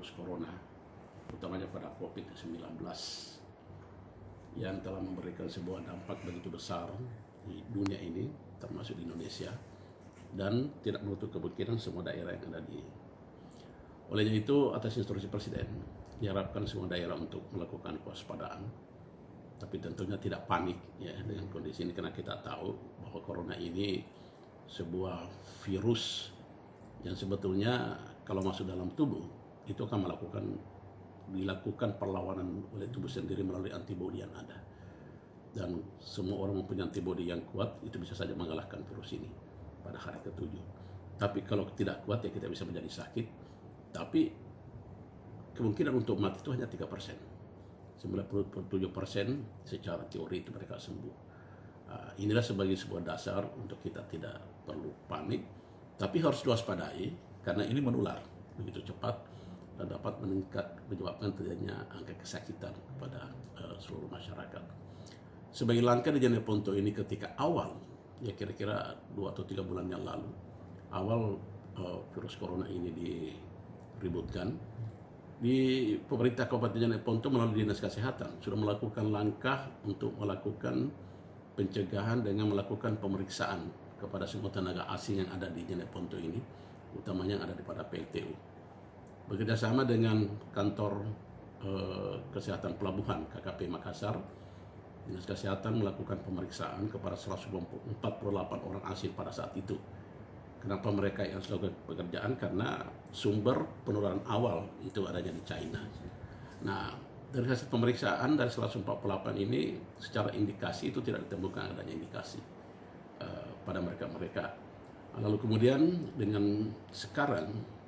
virus corona, utamanya pada COVID-19 yang telah memberikan sebuah dampak begitu besar di dunia ini, termasuk di Indonesia, dan tidak menutup kemungkinan semua daerah yang ada di. Olehnya itu, atas instruksi Presiden, diharapkan semua daerah untuk melakukan kewaspadaan, tapi tentunya tidak panik ya dengan kondisi ini, karena kita tahu bahwa corona ini sebuah virus yang sebetulnya kalau masuk dalam tubuh itu akan dilakukan perlawanan oleh tubuh sendiri melalui antibodi yang ada, dan semua orang mempunyai antibodi yang kuat itu bisa saja mengalahkan virus ini pada hari ke-7. Tapi kalau tidak kuat ya kita bisa menjadi sakit, tapi kemungkinan untuk mati itu hanya 3%. 97% secara teori itu mereka sembuh. Inilah sebagai sebuah dasar untuk kita tidak perlu panik, tapi harus diwaspadai karena ini menular begitu cepat dan dapat menyebabkan terjadinya angka kesakitan kepada seluruh masyarakat. Sebagai langkah di Jeneponto ini ketika awal, ya kira-kira 2 atau 3 bulan yang lalu, awal virus corona ini diributkan, di pemerintah Kabupaten Jeneponto melalui Dinas Kesehatan sudah melakukan langkah untuk melakukan pencegahan dengan melakukan pemeriksaan kepada semua tenaga asing yang ada di Jeneponto ini, utamanya yang ada di pada PLTU. Bekerjasama dengan kantor kesehatan pelabuhan KKP Makassar, Dinas Kesehatan melakukan pemeriksaan kepada 148 orang asing pada saat itu. Kenapa mereka yang melakukan pekerjaan? Karena sumber penularan awal itu adanya di China. Nah, dari hasil pemeriksaan dari 148 ini secara indikasi itu tidak ditemukan adanya indikasi pada mereka. Lalu kemudian dengan sekarang